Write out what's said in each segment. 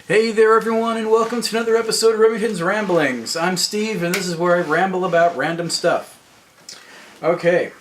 Hey there everyone, and welcome to another episode of Remington'S Ramblings. I'm Steve, and this is where I ramble about random stuff. Okay,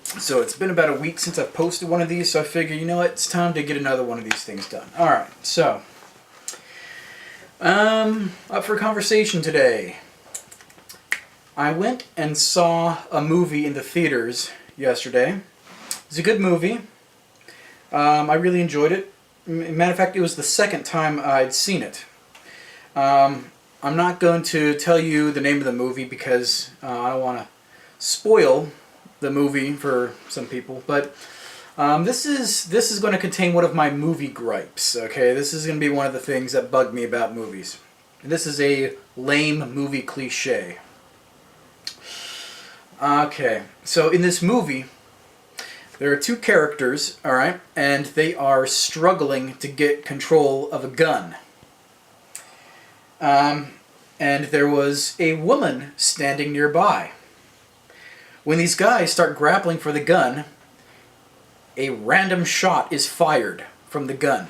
so it's been about a week since I've posted one of these, so I figure, you know what, it's time to get another one of these things done. Alright, so, up for conversation today. I went and saw a movie in the theaters yesterday. It's a good movie. I really enjoyed it. Matter of fact, it was the second time I'd seen it. I'm not going to tell you the name of the movie because I don't want to spoil the movie for some people. But this is going to contain one of my movie gripes. Okay, this is going to be one of the things that bug me about movies. And this is a lame movie cliche. Okay, so in this movie, there are two characters, alright, and they are struggling to get control of a gun. And there was a woman standing nearby. When these guys start grappling for the gun, a random shot is fired from the gun.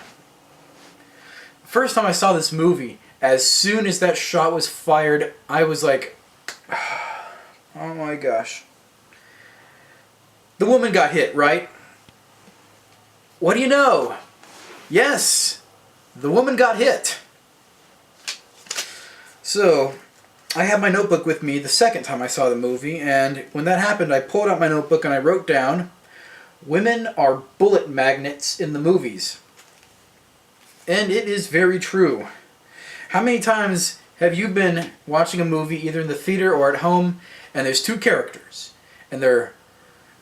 First time I saw this movie, as soon as that shot was fired, I was like, oh my gosh. The woman got hit, right? What do you know? Yes, the woman got hit. So, I had my notebook with me the second time I saw the movie, and when that happened, I pulled out my notebook and I wrote down, "Women are bullet magnets in the movies." And it is very true. How many times have you been watching a movie, either in the theater or at home, and there's two characters, and they're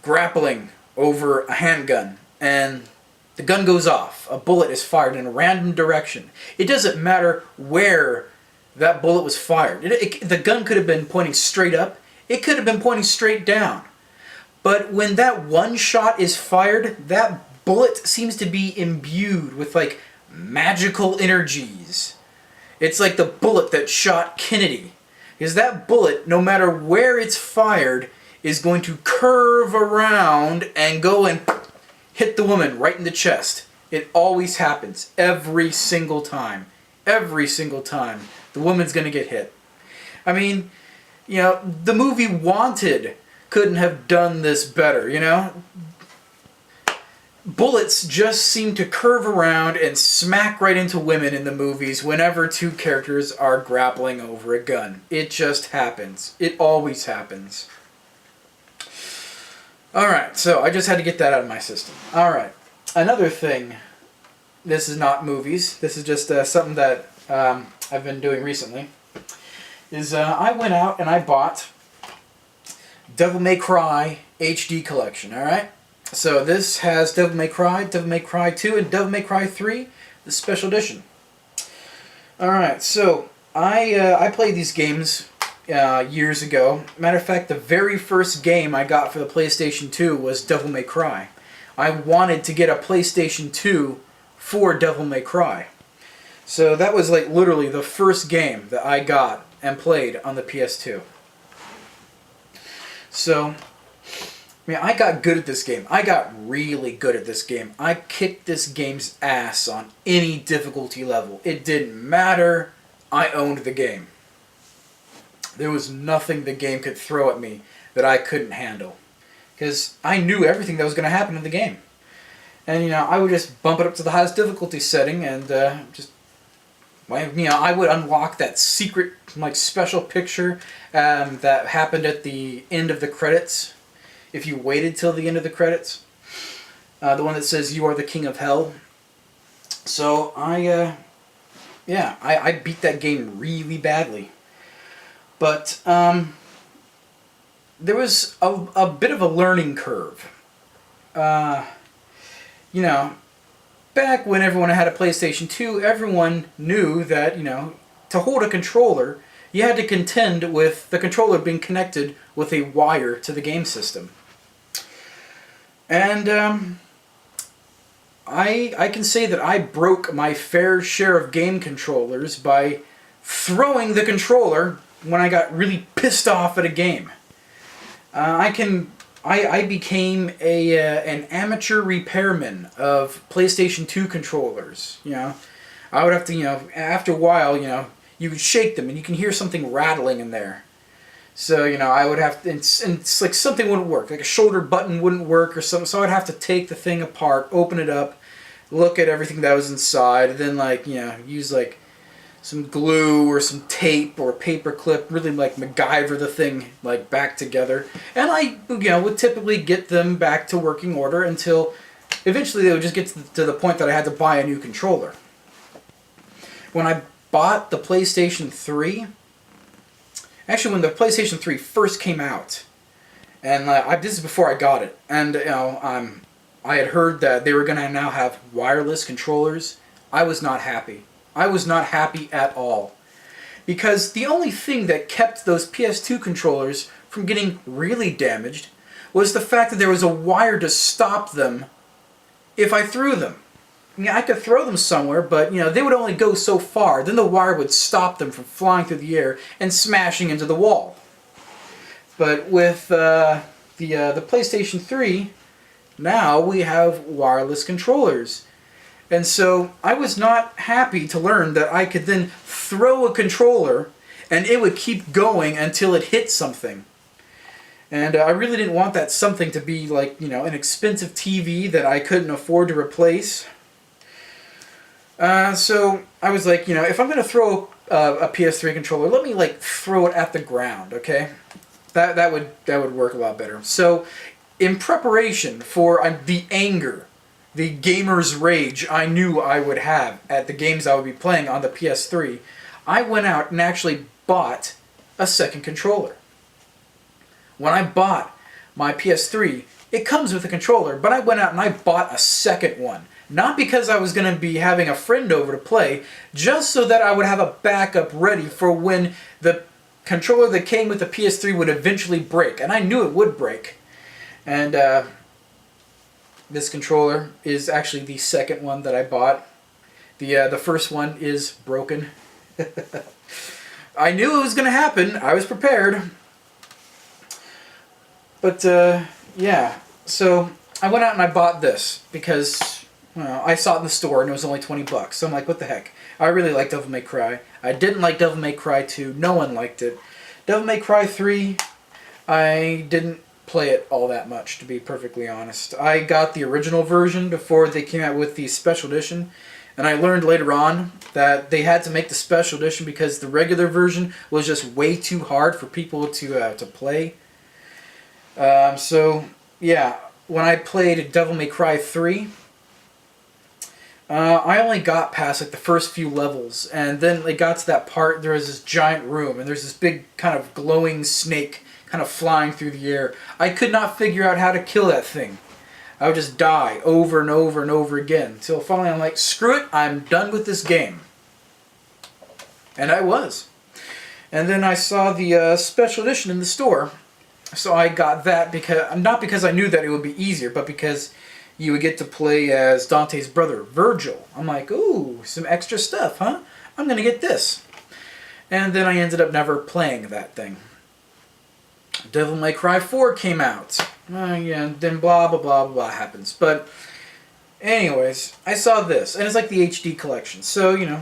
grappling over a handgun, and the gun goes off. A bullet is fired in a random direction. It doesn't matter where that bullet was fired. The gun could have been pointing straight up. It could have been pointing straight down. But when that one shot is fired, that bullet seems to be imbued with like magical energies. It's like the bullet that shot Kennedy. Because that bullet, no matter where it's fired, is going to curve around and go and hit the woman right in the chest. It always happens. Every single time. Every single time. The woman's going to get hit. I mean, you know, the movie Wanted couldn't have done this better, you know? Bullets just seem to curve around and smack right into women in the movies whenever two characters are grappling over a gun. It just happens. It always happens. Alright, so I just had to get that out of my system. Alright, another thing, this is not movies, this is just something that I've been doing recently, is I went out and I bought Devil May Cry HD Collection, alright? So this has Devil May Cry 2, and Devil May Cry 3, the Special Edition. Alright, so I played these games years ago. Matter of fact, the very first game I got for the PlayStation 2 was Devil May Cry. I wanted to get a PlayStation 2 for Devil May Cry. So that was like literally the first game that I got and played on the PS2. So, I mean, I got good at this game. I got really good at this game. I kicked this game's ass on any difficulty level. It didn't matter. I owned the game. There was nothing the game could throw at me that I couldn't handle. Because I knew everything that was going to happen in the game. And, you know, I would just bump it up to the highest difficulty setting and I would unlock that secret, like, special picture that happened at the end of the credits. If you waited till the end of the credits. The one that says, "You are the king of hell." So, I beat that game really badly. But there was a bit of a learning curve. You know, back when everyone had a PlayStation 2, everyone knew that, you know, to hold a controller, you had to contend with the controller being connected with a wire to the game system. And I can say that I broke my fair share of game controllers by throwing the controller when I got really pissed off at a game. I became an amateur repairman of PlayStation 2 controllers. You know, I would have to, after a while, you would shake them and you can hear something rattling in there. So, I would have to, and it's like something wouldn't work, like a shoulder button wouldn't work or something, so I'd have to take the thing apart, open it up, look at everything that was inside, and then, like, use, like, some glue or some tape or a paper clip, really, like, MacGyver the thing, like, back together. And I, would typically get them back to working order until eventually they would just get to the point that I had to buy a new controller. When I bought the PlayStation 3, actually, when the PlayStation 3 first came out, and this is before I got it, and I had heard that they were going to now have wireless controllers. I was not happy. I was not happy at all, because the only thing that kept those PS2 controllers from getting really damaged was the fact that there was a wire to stop them if I threw them. I could throw them somewhere, but they would only go so far. Then the wire would stop them from flying through the air and smashing into the wall. But with the PlayStation 3, now we have wireless controllers. And so I was not happy to learn that I could then throw a controller and it would keep going until it hit something. And I really didn't want that something to be like, an expensive TV that I couldn't afford to replace. So I was like, if I'm going to throw a PS3 controller, let me throw it at the ground, okay? That would work a lot better. So in preparation for the anger, the gamer's rage I knew I would have at the games I would be playing on the PS3, I went out and actually bought a second controller. When I bought my PS3, it comes with a controller, but I went out and I bought a second one. Not because I was going to be having a friend over to play, just so that I would have a backup ready for when the controller that came with the PS3 would eventually break. And I knew it would break. And this controller is actually the second one that I bought. The first one is broken. I knew it was going to happen. I was prepared. But, yeah. So I went out and I bought this because I saw it in the store and it was only $20. So I'm like, what the heck? I really like Devil May Cry. I didn't like Devil May Cry 2. No one liked it. Devil May Cry 3, I didn't play it all that much, to be perfectly honest. I got the original version before they came out with the special edition. And I learned later on that they had to make the special edition because the regular version was just way too hard for people to play. So, yeah, when I played Devil May Cry 3, I only got past the first few levels, and then it got to that part, there was this giant room, and there's this big kind of glowing snake kind of flying through the air. I could not figure out how to kill that thing. I would just die over and over and over again, until finally I'm like, screw it, I'm done with this game. And I was. And then I saw the special edition in the store. So I got that not because I knew that it would be easier, but because you would get to play as Dante's brother, Virgil. I'm like, ooh, some extra stuff, huh? I'm going to get this. And then I ended up never playing that thing. Devil May Cry 4 came out. Yeah, then blah, blah, blah, blah happens. But anyways, I saw this, and it's like the HD collection. So, it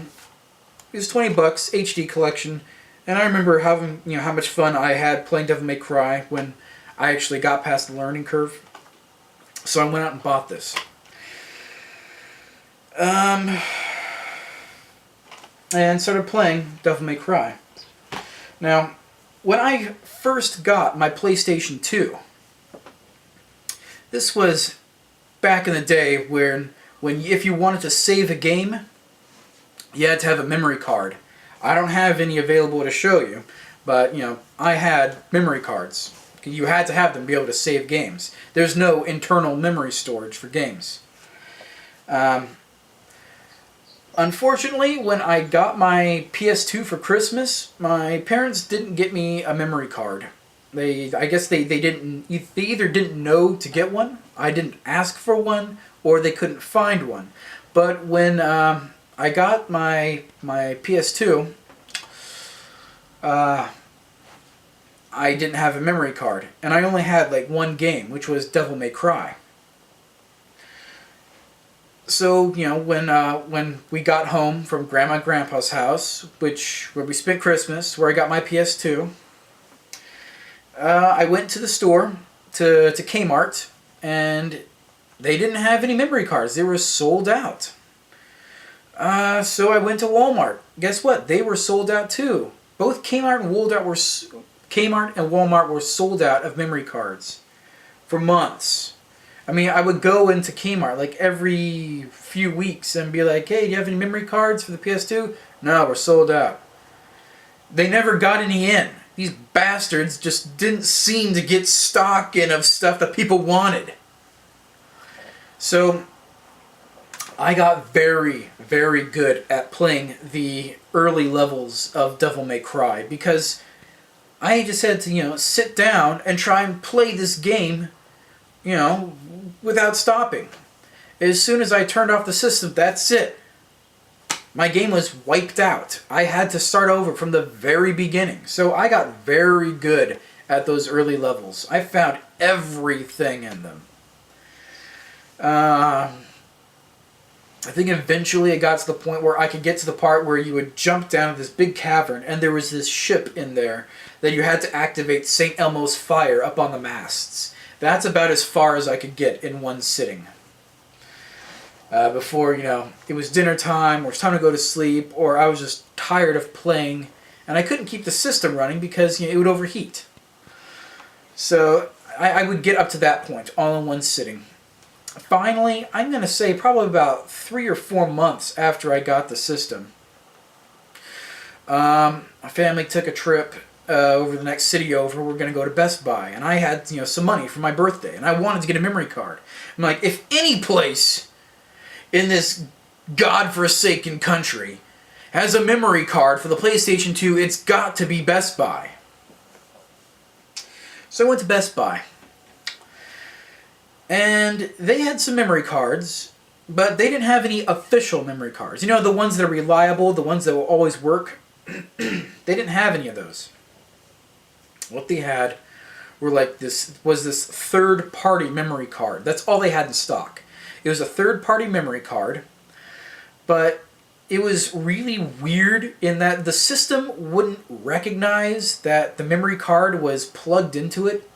was $20, HD collection. And I remember having, how much fun I had playing Devil May Cry when I actually got past the learning curve. So I went out and bought this. And started playing Devil May Cry. Now, when I first got my PlayStation 2, this was back in the day when if you wanted to save a game, you had to have a memory card. I don't have any available to show you, but, I had memory cards. You had to have them to be able to save games. There's no internal memory storage for games. Unfortunately, when I got my PS2 for Christmas, my parents didn't get me a memory card. I guess they either didn't know to get one, I didn't ask for one, or they couldn't find one. But when I got my PS2, I didn't have a memory card, and I only had one game, which was Devil May Cry. So, when we got home from Grandma and Grandpa's house, where we spent Christmas, where I got my PS2, I went to the store, to Kmart, and they didn't have any memory cards. They were sold out. So I went to Walmart. Guess what? They were sold out too. Both Kmart and Walmart were sold out of memory cards for months. I mean, I would go into Kmart like every few weeks and be like, "Hey, do you have any memory cards for the PS2?" "No, we're sold out." They never got any in. These bastards just didn't seem to get stock in of stuff that people wanted. So I got very, very good at playing the early levels of Devil May Cry because I just had to, sit down and try and play this game, without stopping. As soon as I turned off the system, that's it. My game was wiped out. I had to start over from the very beginning. So I got very good at those early levels. I found everything in them. I think eventually it got to the point where I could get to the part where you would jump down to this big cavern and there was this ship in there that you had to activate St. Elmo's fire up on the masts. That's about as far as I could get in one sitting. Before, it was dinner time, or it was time to go to sleep, or I was just tired of playing, and I couldn't keep the system running because it would overheat. So I would get up to that point, all in one sitting. Finally, I'm going to say probably about 3 or 4 months after I got the system, my family took a trip over the next city over. We're going to go to Best Buy, and I had some money for my birthday, and I wanted to get a memory card. I'm like, if any place in this godforsaken country has a memory card for the PlayStation 2, it's got to be Best Buy. So I went to Best Buy. And they had some memory cards, but they didn't have any official memory cards. The ones that are reliable, the ones that will always work. They didn't have any of those. What they had was this third-party memory card. That's all they had in stock. It was a third-party memory card, but it was really weird in that the system wouldn't recognize that the memory card was plugged into it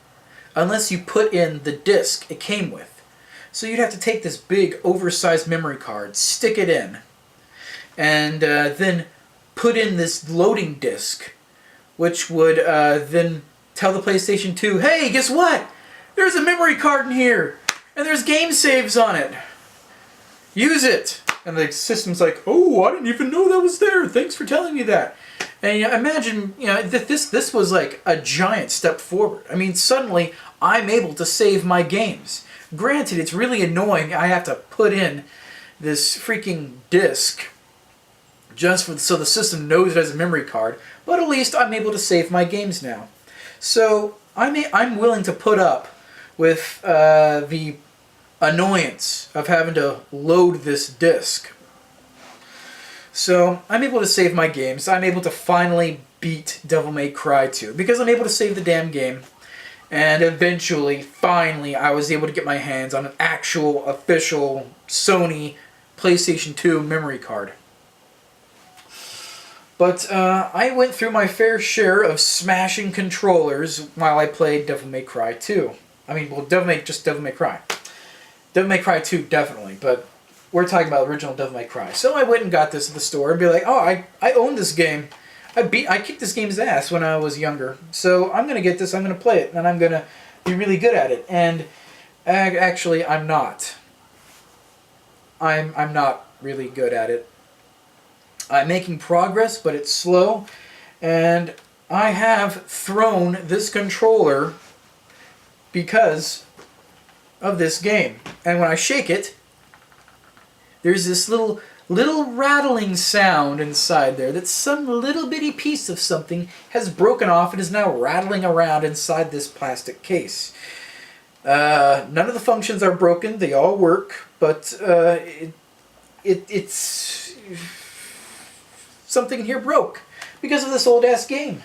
unless you put in the disc it came with. So you'd have to take this big, oversized memory card, stick it in, and then put in this loading disc, which would then tell the PlayStation 2, "Hey, guess what? There's a memory card in here, and there's game saves on it. Use it." And the system's like, "Oh, I didn't even know that was there. Thanks for telling me that." And imagine, that this was like a giant step forward. I mean, suddenly I'm able to save my games. Granted, it's really annoying. I have to put in this freaking disc just so the system knows it has a memory card. But at least I'm able to save my games now. So I'm willing to put up with the annoyance of having to load this disc. So I'm able to save my games. I'm able to finally beat Devil May Cry 2 because I'm able to save the damn game. And eventually, finally, I was able to get my hands on an actual, official Sony PlayStation 2 memory card. But I went through my fair share of smashing controllers while I played Devil May Cry 2. I mean, well, Devil May Cry. Devil May Cry 2, definitely, but we're talking about original Devil May Cry. So I went and got this at the store and be like, "Oh, I own this game. I kicked this game's ass when I was younger. So I'm going to get this, I'm going to play it, and I'm going to be really good at it." And actually, I'm not. I'm not really good at it. I'm making progress, but it's slow. And I have thrown this controller because of this game. And when I shake it, there's this little rattling sound inside there that some little bitty piece of something has broken off and is now rattling around inside this plastic case. None of the functions are broken. They all work, but it's something here broke because of this old ass game.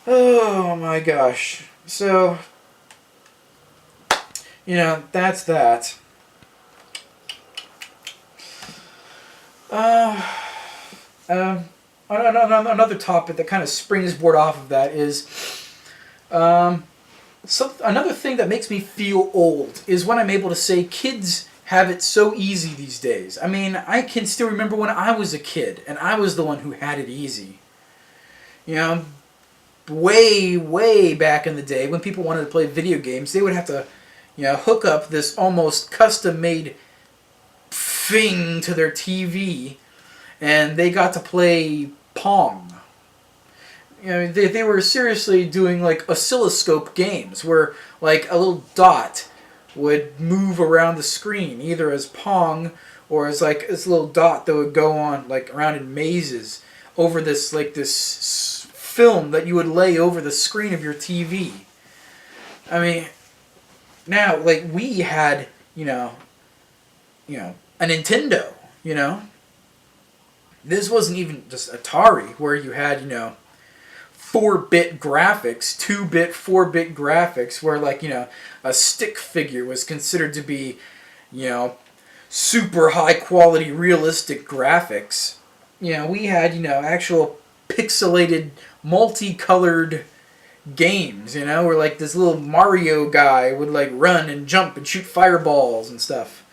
Oh my gosh. So, that's that. Uh, um, Another topic that kind of springboard off of that is um, another thing that makes me feel old is when I'm able to say kids have it so easy these days. I mean, I can still remember when I was a kid and I was the one who had it easy. You know, way back in the day when people wanted to play video games, they would have to, hook up this almost custom-made thing to their TV, and they got to play Pong. They were seriously doing like oscilloscope games where like a little dot would move around the screen, either as Pong or as like this little dot that would go on like around in mazes over this film that you would lay over the screen of your TV. I mean, now like we had a Nintendo. This wasn't even just Atari where you had 4-bit graphics, 2-bit, 4-bit graphics, where like a stick figure was considered to be super high quality realistic graphics. We had actual pixelated multicolored games, where like this little Mario guy would like run and jump and shoot fireballs and stuff.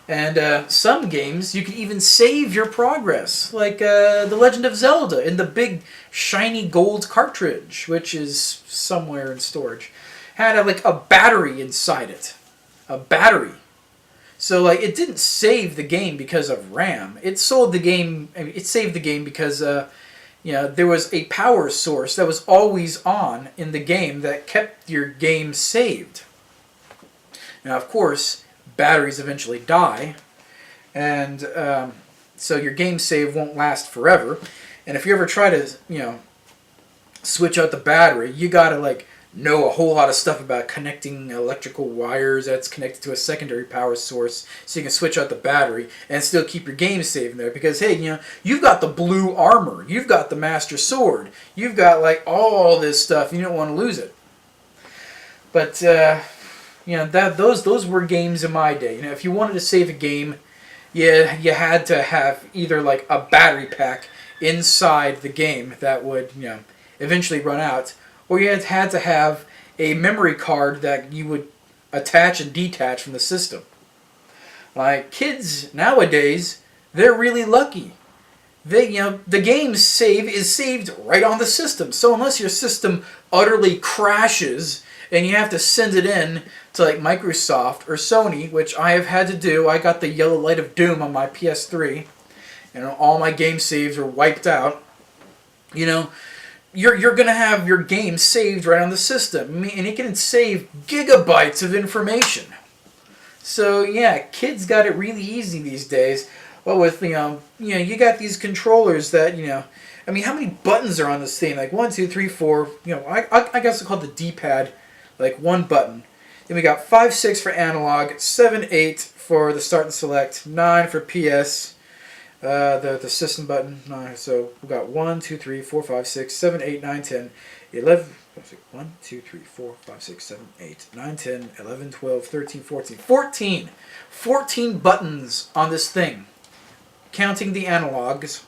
And some games, you can even save your progress, like The Legend of Zelda in the big shiny gold cartridge, which is somewhere in storage. Had like a battery inside it. A battery. So like it didn't save the game because of RAM. It saved the game because there was a power source that was always on in the game that kept your game saved. Now, of course, batteries eventually die, and so your game save won't last forever. And if you ever try to, switch out the battery, you gotta like know a whole lot of stuff about connecting electrical wires that's connected to a secondary power source, so you can switch out the battery and still keep your game save in there. Because hey, you've got the blue armor, you've got the master sword, you've got like all this stuff. You don't want to lose it. But those were games in my day. If you wanted to save a game, you had to have either like a battery pack inside the game that would eventually run out, or you had to have a memory card that you would attach and detach from the system. Like kids nowadays, they're really lucky. The game save is saved right on the system. So unless your system utterly crashes and you have to send it in to like Microsoft or Sony, which I have had to do. I got the yellow light of doom on my PS3, and all my game saves were wiped out. You're gonna have your game saved right on the system, and it can save gigabytes of information. So yeah, kids got it really easy these days. Well, with you got these controllers that I mean, how many buttons are on this thing? Like 1, 2, 3, 4. I guess it's called the D-pad. Like one button. Then we got 5, 6 for analog, 7, 8 for the start and select, 9 for PS, the system button. 9. So we got 1, 2, 3, 4, 5, 6, 7, 8, 9, 10, 11. 1, 2, 3, 4, 5, 6, 7, 8, 9, 10, 11, 12, 13, 14. 14 buttons on this thing, counting the analogs.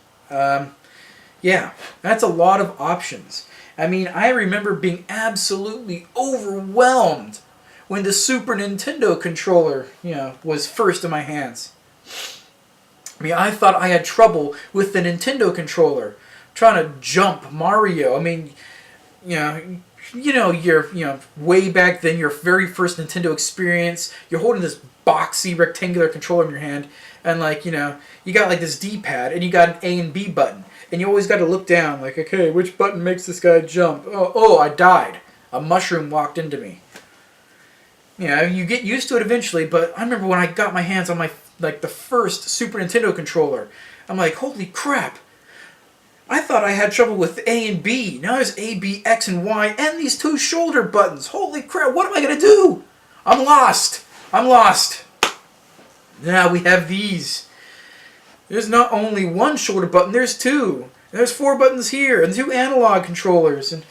Yeah, that's a lot of options. I mean, I remember being absolutely overwhelmed when the Super Nintendo controller, was first in my hands. I mean, I thought I had trouble with the Nintendo controller, trying to jump Mario. I mean, you're way back then, your very first Nintendo experience, you're holding this boxy rectangular controller in your hand, and like, you got like this D-pad, and you got an A and B button. And you always got to look down, like, okay, which button makes this guy jump? Oh, I died. A mushroom walked into me. You get used to it eventually, but I remember when I got my hands on the first Super Nintendo controller, I'm like, holy crap. I thought I had trouble with A and B. Now there's A, B, X, and Y, and these 2 shoulder buttons. Holy crap, what am I going to do? I'm lost. Now we have these. There's not only 1 shoulder button, there's 2. And there's 4 buttons here, and 2 analog controllers. And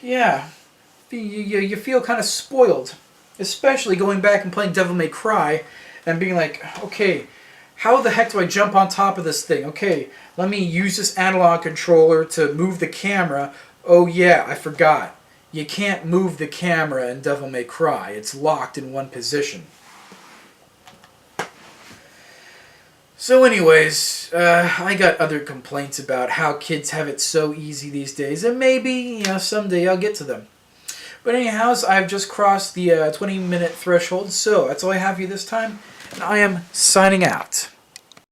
yeah, you feel kind of spoiled. Especially going back and playing Devil May Cry, and being like, okay, how the heck do I jump on top of this thing? Okay, let me use this analog controller to move the camera. Oh yeah, I forgot. You can't move the camera in Devil May Cry. It's locked in one position. So anyways, I got other complaints about how kids have it so easy these days, and maybe, someday I'll get to them. But anyhow, I've just crossed the 20-minute threshold, so that's all I have for you this time, and I am signing out.